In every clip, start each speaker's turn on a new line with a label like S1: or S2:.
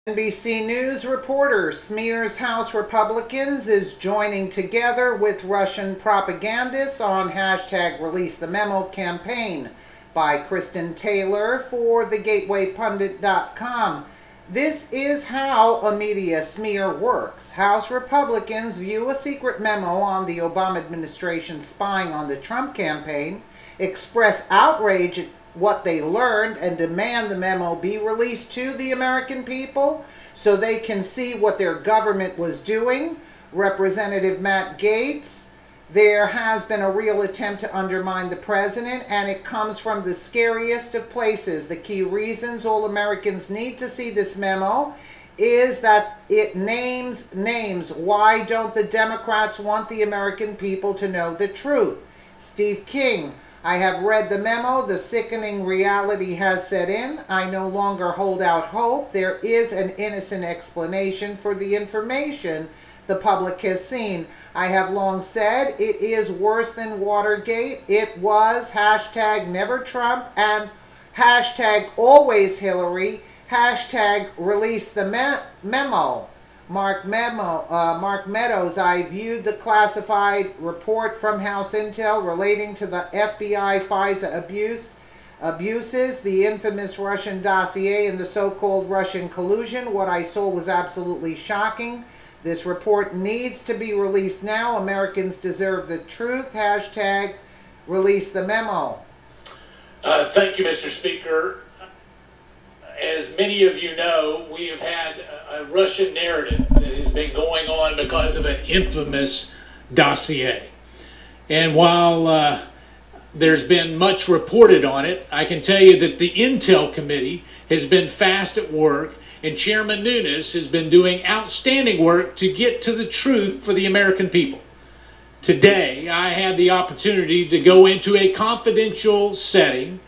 S1: NBC News reporter smears House Republicans is joining together with Russian propagandists on hashtag Release the Memo campaign by Kristen Taylor for thegatewaypundit.com. This is how a media smear works. House Republicans view a secret memo on the Obama administration spying on the Trump campaign, express outrage at what they learned, and demand the memo be released to the American people so they can see what their government was doing. Representative Matt Gaetz, there has been a real attempt to undermine the president, and it comes from the scariest of places. The key reasons all Americans need to see this memo is that it names names. Why don't the Democrats want the American people to know the truth? Steve King, I have read the memo. The sickening reality has set in. I no longer hold out hope. There is an innocent explanation for the information the public has seen. I have long said it is worse than Watergate. It was hashtag never Trump and hashtag always Hillary, hashtag release the memo. Mark Meadows, I viewed the classified report from House Intel relating to the FBI FISA abuses, the infamous Russian dossier, and the so-called Russian collusion. What I saw was absolutely shocking. This report needs to be released now. Americans deserve the truth. Hashtag release the memo.
S2: Thank you, Mr. Speaker. As many of you know, we have had a Russian narrative that has been going on because of an infamous dossier. And while there's been much reported on it, I can tell you that the Intel Committee has been fast at work, and Chairman Nunes has been doing outstanding work to get to the truth for the American people. Today, I had the opportunity to go into a confidential setting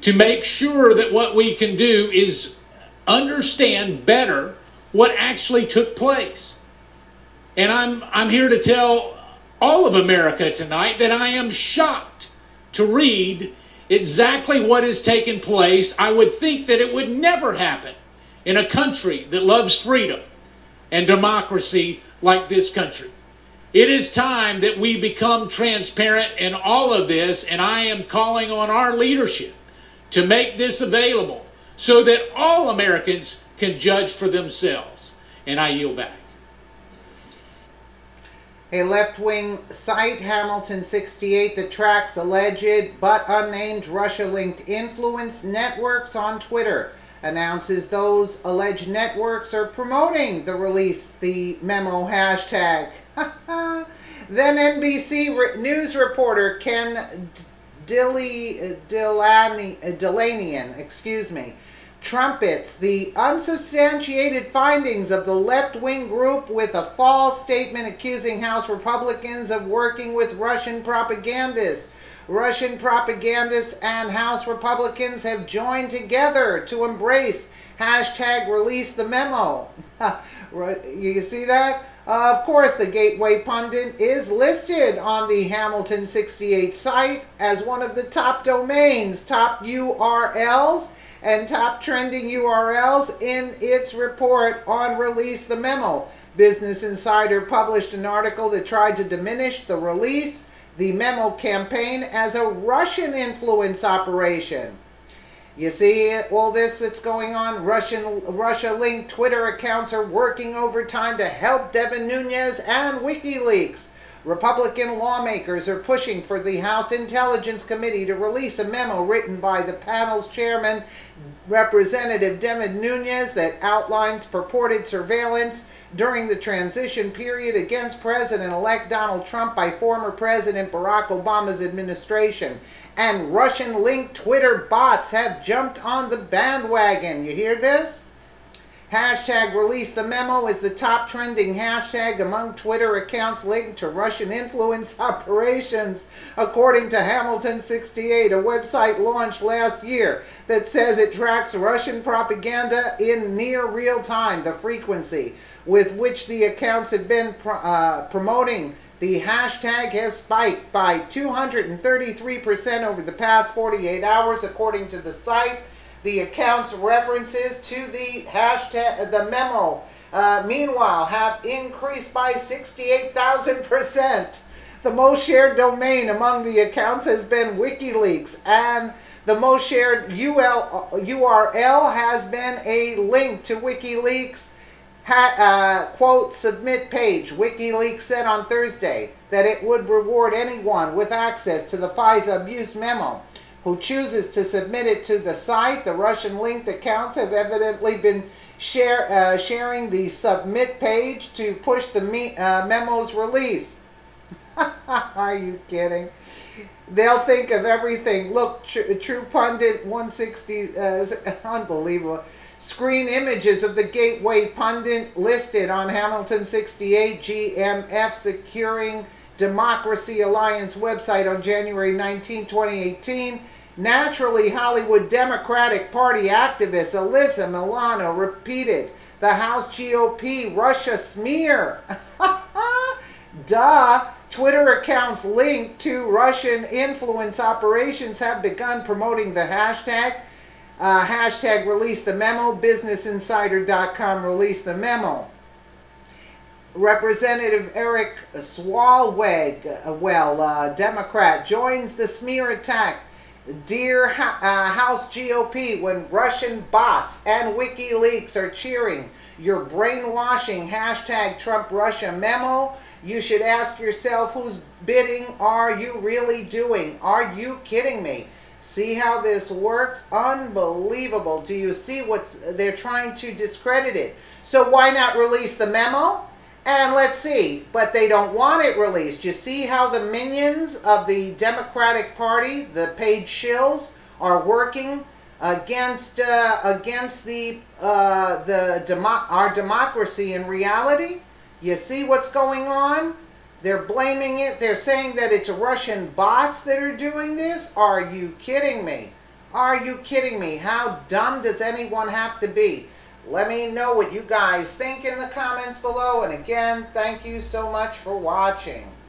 S2: to make sure that what we can do is understand better what actually took place. And I'm here to tell all of America tonight that I am shocked to read exactly what has taken place. I would think that it would never happen in a country that loves freedom and democracy like this country. It is time that we become transparent in all of this, and I am calling on our leadership to make this available so that all Americans can judge for themselves. And I yield back.
S1: A left-wing site, Hamilton 68, that tracks alleged but unnamed Russia-linked influence networks on Twitter, announces those alleged networks are promoting the release the memo hashtag. Then NBC News reporter Ken Dilanian, trumpets the unsubstantiated findings of the left-wing group with a false statement accusing House Republicans of working with Russian propagandists. Russian propagandists and House Republicans have joined together to embrace hashtag release the memo. You see that? Of course, the Gateway Pundit is listed on the Hamilton 68 site as one of the top domains, top URLs, and top trending URLs in its report on Release the Memo. Business Insider published an article that tried to diminish the Release the Memo campaign as a Russian influence operation. You see all this that's going on? Russia-linked Twitter accounts are working overtime to help Devin Nunes and WikiLeaks. Republican lawmakers are pushing for the House Intelligence Committee to release a memo written by the panel's chairman, Representative Devin Nunes, that outlines purported surveillance during the transition period against President-elect Donald Trump by former President Barack Obama's administration. And Russian-linked Twitter bots have jumped on the bandwagon. You hear this? Hashtag release the memo is the top trending hashtag among Twitter accounts linked to Russian influence operations, according to Hamilton 68, a website launched last year that says it tracks Russian propaganda in near real time. The frequency with which the accounts have been promoting the hashtag has spiked by 233% over the past 48 hours, according to the site. The account's references to the hashtag, the memo, meanwhile, have increased by 68,000%. The most shared domain among the accounts has been WikiLeaks, and the most shared URL has been a link to WikiLeaks quote, submit page. WikiLeaks said on Thursday that it would reward anyone with access to the FISA abuse memo who chooses to submit it to the site. The Russian-linked accounts have evidently been sharing the submit page to push the memo's release. Are you kidding? They'll think of everything. Look, True Pundit 160, unbelievable. Screen images of the Gateway Pundit listed on Hamilton 68 GMF Securing Democracy Alliance website on January 19, 2018. Naturally, Hollywood Democratic Party activist Alyssa Milano repeated the House GOP Russia smear. Duh. Twitter accounts linked to Russian influence operations have begun promoting the hashtag. Hashtag release the memo. BusinessInsider.com released the memo. Representative Eric Swalweg, Democrat, joins the smear attack. Dear House GOP, when Russian bots and WikiLeaks are cheering your brainwashing hashtag Trump Russia memo, you should ask yourself, whose bidding are you really doing? Are you kidding me? See how this works? Unbelievable. Do you see what they're trying to discredit it? So why not release the memo? And let's see. But they don't want it released. You see how the minions of the Democratic Party, the paid shills, are working against our democracy in reality? You see what's going on? They're blaming it. They're saying that it's Russian bots that are doing this. Are you kidding me? Are you kidding me? How dumb does anyone have to be? Let me know what you guys think in the comments below. And again, thank you so much for watching.